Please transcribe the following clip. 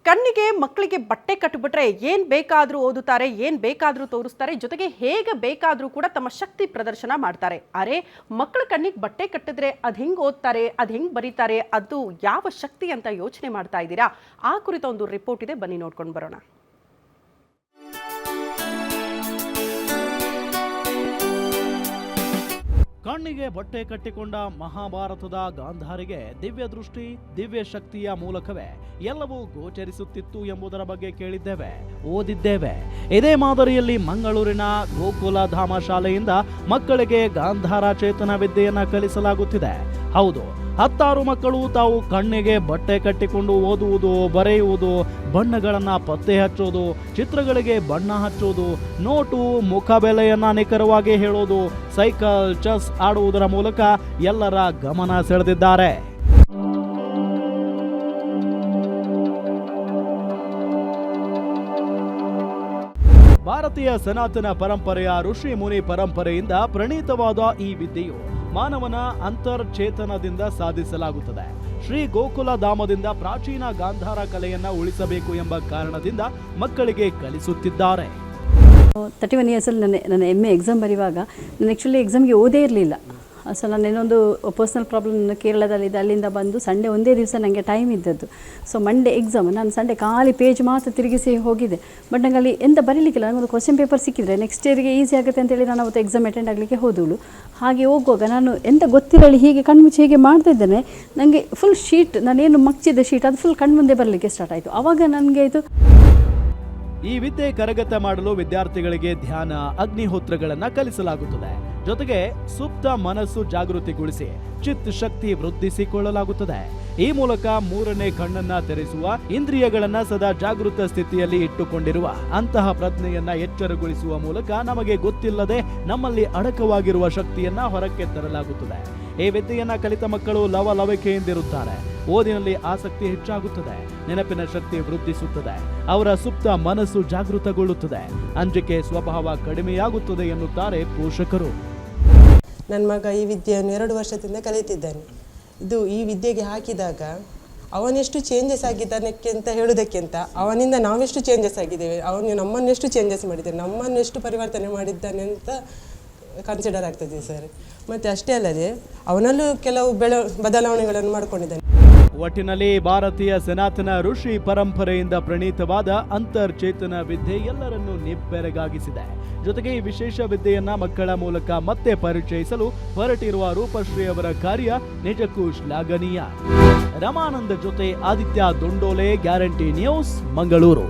ಕಣ್ಣಿಗೆ ಮಕ್ಕಳಿಗೆ ಬಟ್ಟೆ ಕಟ್ಟಿಬಿಟ್ರೆ ಏನು ಬೇಕಾದರೂ ಓದುತ್ತಾರೆ, ಏನು ಬೇಕಾದರೂ ತೋರಿಸ್ತಾರೆ, ಜೊತೆಗೆ ಹೇಗೆ ಬೇಕಾದರೂ ಕೂಡ ತಮ್ಮ ಶಕ್ತಿ ಪ್ರದರ್ಶನ ಮಾಡ್ತಾರೆ. ಅರೆ ಮಕ್ಕಳ ಕಣ್ಣಿಗೆ ಬಟ್ಟೆ ಕಟ್ಟಿದ್ರೆ ಅದು ಹೆಂಗೆ ಓದ್ತಾರೆ, ಅದು ಹೆಂಗೆ ಬರೀತಾರೆ, ಅದು ಯಾವ ಶಕ್ತಿ ಅಂತ ಯೋಚನೆ ಮಾಡ್ತಾ ಇದ್ದೀರಾ? ಆ ಕುರಿತ ಒಂದು ರಿಪೋರ್ಟ್ ಇದೆ, ಬನ್ನಿ ನೋಡ್ಕೊಂಡು ಬರೋಣ. ಕಣ್ಣಿಗೆ ಬಟ್ಟೆ ಕಟ್ಟಿಕೊಂಡ ಮಹಾಭಾರತದ ಗಾಂಧಾರಿಗೆ ದಿವ್ಯ ದೃಷ್ಟಿ, ದಿವ್ಯ ಶಕ್ತಿಯ ಮೂಲಕವೇ ಎಲ್ಲವೂ ಗೋಚರಿಸುತ್ತಿತ್ತು ಎಂಬುದರ ಬಗ್ಗೆ ಕೇಳಿದ್ದೇವೆ, ಓದಿದ್ದೇವೆ. ಇದೇ ಮಾದರಿಯಲ್ಲಿ ಮಂಗಳೂರಿನ ಗೋಕುಲ ಧಾಮ ಶಾಲೆಯಿಂದ ಮಕ್ಕಳಿಗೆ ಗಾಂಧಾರ ಚೇತನ ವಿದ್ಯೆಯನ್ನ ಕಲಿಸಲಾಗುತ್ತಿದೆ. ಹೌದು, 10 ಮಕ್ಕಳು ತಾವು ಕಣ್ಣಿಗೆ ಬಟ್ಟೆ ಕಟ್ಟಿಕೊಂಡು ಓದುವುದು, ಬರೆಯುವುದು, ಬಣ್ಣಗಳನ್ನ ಪತ್ತೆ ಹಚ್ಚೋದು, ಚಿತ್ರಗಳಿಗೆ ಬಣ್ಣ ಹಚ್ಚೋದು, ನೋಟು, ಮುಖಬೆಲೆಯನ್ನ ನಿಖರವಾಗಿ ಹೇಳೋದು, ಸೈಕಲ್, ಚೆಸ್ ಆಡುವುದರ ಮೂಲಕ ಎಲ್ಲರ ಗಮನ ಸೆಳೆದಿದ್ದಾರೆ. ಭಾರತೀಯ ಸನಾತನ ಪರಂಪರೆಯ ಋಷಿ ಮುನಿ ಪರಂಪರೆಯಿಂದ ಪ್ರಣೀತವಾದ ಈ ವಿದ್ಯೆಯು ಮಾನವನ ಅಂತರ್ಚೇತನದಿಂದ ಸಾಧಿಸಲಾಗುತ್ತದೆ. ಶ್ರೀ ಗೋಕುಲ ಧಾಮದಿಂದ ಪ್ರಾಚೀನ ಗಾಂಧಾರ ಕಲೆಯನ್ನ ಉಳಿಸಬೇಕು ಎಂಬ ಕಾರಣದಿಂದ ಮಕ್ಕಳಿಗೆ ಕಲಿಸುತ್ತಿದ್ದಾರೆ. 31 ಇಯರ್ಸಲ್ಲಿ ನನ್ನ MA ಎಕ್ಸಾಮ್ ಬರೆಯುವಾಗ ನಾನು ಆ್ಯಕ್ಚುಲಿ ಎಕ್ಸಾಮ್ಗೆ ಓದೇ ಇರಲಿಲ್ಲ. ಸೊ ನಾನು ಇನ್ನೊಂದು ಪರ್ಸ್ನಲ್ ಪ್ರಾಬ್ಲಮ್ ಕೇರಳದಲ್ಲಿದ್ದೆ, ಅಲ್ಲಿಂದ ಬಂದು ಸಂಡೇ ಒಂದೇ ದಿವಸ ನನಗೆ ಟೈಮ್ ಇದ್ದದ್ದು. ಸೊ ಮಂಡೇ ಎಕ್ಸಾಮ್, ನಾನು ಸಂಡೇ ಖಾಲಿ ಪೇಜ್ ಮಾತ್ರ ತಿರುಗಿಸಿ ಹೋಗಿದ್ದೆ. ಬಟ್ ನಂಗೆ ಅಲ್ಲಿ ಎಂತ ಬರೀಲಿಕ್ಕಿಲ್ಲ. ನನಗೊಂದು ಕ್ವಶನ್ ಪೇಪರ್ ಸಿಕ್ಕಿದ್ರೆ ನೆಕ್ಸ್ಟ್ ಇಯರ್ಗೆ ಈಸಿ ಆಗುತ್ತೆ ಅಂತೇಳಿ ನಾನು ಅವತ್ತು ಎಕ್ಸಾಮ್ ಅಟೆಂಡ್ ಆಗಲಿಕ್ಕೆ ಹೋದಳು. ಹಾಗೆ ಹೋಗುವಾಗ ನಾನು ಎಂತ ಗೊತ್ತಿರಲಿ ಹೀಗೆ ಕಣ್ಮುಚ್ಚಿ ಹೀಗೆ ಮಾಡ್ತಾ ಇದ್ದೇನೆ, ನನಗೆ ಫುಲ್ ಶೀಟ್, ನಾನೇನು ಮಗ್ಚಿದ್ದ ಶೀಟ್ ಅದು ಫುಲ್ ಕಣ್ಮುಂದೆ ಬರಲಿಕ್ಕೆ ಸ್ಟಾರ್ಟ್ ಆಯಿತು. ಆವಾಗ ನನಗೆ ಇದು ಈ ವಿದ್ಯೆ ಕರಗತ ಮಾಡಲು ವಿದ್ಯಾರ್ಥಿಗಳಿಗೆ ಧ್ಯಾನ, ಅಗ್ನಿಹೋತ್ರಗಳನ್ನು ಕಲಿಸಲಾಗುತ್ತದೆ. ಜೊತೆಗೆ ಸುಪ್ತ ಮನಸ್ಸು ಜಾಗೃತಿಗೊಳಿಸಿ ಚಿತ್ ಶಕ್ತಿ ವೃದ್ಧಿಸಿಕೊಳ್ಳಲಾಗುತ್ತದೆ. ಈ ಮೂಲಕ ಮೂರನೇ ಕಣ್ಣನ್ನ ತೆರೆಸುವ, ಇಂದ್ರಿಯಗಳನ್ನ ಸದಾ ಜಾಗೃತ ಸ್ಥಿತಿಯಲ್ಲಿ ಇಟ್ಟುಕೊಂಡಿರುವ ಅಂತಹ ಪ್ರಜ್ಞೆಯನ್ನ ಎಚ್ಚರಗೊಳಿಸುವ ಮೂಲಕ ನಮಗೆ ಗೊತ್ತಿಲ್ಲದೆ ನಮ್ಮಲ್ಲಿ ಅಡಕವಾಗಿರುವ ಶಕ್ತಿಯನ್ನ ಹೊರಕ್ಕೆ ತರಲಾಗುತ್ತದೆ. ಈ ವಿದ್ಯೆಯನ್ನ ಕಲಿತ ಮಕ್ಕಳು ಲವಲವಿಕೆಯಿಂದಿರುತ್ತಾರೆ. ಓದಿನಲ್ಲಿ ಆಸಕ್ತಿ ಹೆಚ್ಚಾಗುತ್ತದೆ, ನೆನಪಿನ ಶಕ್ತಿ ವೃದ್ಧಿಸುತ್ತದೆ, ಅವರ ಸುಪ್ತ ಮನಸ್ಸು ಜಾಗೃತಗೊಳ್ಳುತ್ತದೆ, ಅಂಜಿಕೆ ಸ್ವಭಾವ ಕಡಿಮೆಯಾಗುತ್ತದೆ ಎನ್ನುತ್ತಾರೆ ಪೋಷಕರು. ನನ್ನ ಮಗ ಈ ವಿದ್ಯೆಯನ್ನು 2 ವರ್ಷದಿಂದ ಕಲಿತಿದ್ದಾನೆ. ಈ ವಿದ್ಯೆಗೆ ಹಾಕಿದಾಗ ಅವನೆಷ್ಟು ಚೇಂಜಸ್ ಆಗಿದ್ದಾನಕ್ಕೆ ಅಂತ ಹೇಳೋದಕ್ಕಿಂತ ಅವನಿಂದ ನಾವೆಷ್ಟು ಚೇಂಜಸ್ ಆಗಿದ್ದೇವೆ, ಅವನು ನಮ್ಮನ್ನೆಷ್ಟು ಚೇಂಜಸ್ ಮಾಡಿದ್ದೇವೆ, ನಮ್ಮನ್ನೆಷ್ಟು ಪರಿವರ್ತನೆ ಮಾಡಿದ್ದಾನೆ ಅಂತ ಕನ್ಸಿಡರ್ ಆಗ್ತದೆ ಸರ್. ಮತ್ತು ಅಷ್ಟೇ ಅಲ್ಲದೆ ಅವನಲ್ಲೂ ಕೆಲವು ಬದಲಾವಣೆಗಳನ್ನು ಮಾಡಿಕೊಂಡಿದ್ದಾನೆ. ಒಟ್ಟಿನಲ್ಲಿ ಭಾರತೀಯ ಸನಾತನ ಋಷಿ ಪರಂಪರೆಯಿಂದ ಪ್ರಣೀತವಾದ ಅಂತರ್ಚೇತನ ವಿದ್ಯೆ ಎಲ್ಲರನ್ನೂ ನಿಬ್ಬೆರಗಾಗಿಸಿದೆ. ಜೊತೆಗೆ ಈ ವಿಶೇಷ ವಿದ್ಯೆಯನ್ನ ಮಕ್ಕಳ ಮೂಲಕ ಮತ್ತೆ ಪರಿಚಯಿಸಲು ಹೊರಟಿರುವ ರೂಪಶ್ರೀ ಅವರ ಕಾರ್ಯ ನಿಜಕ್ಕೂ ಶ್ಲಾಘನೀಯ. ರಮಾನಂದ ಜೊತೆ ಆದಿತ್ಯ ದೊಂಡೋಲೆ, ಗ್ಯಾರಂಟಿ ನ್ಯೂಸ್, ಮಂಗಳೂರು.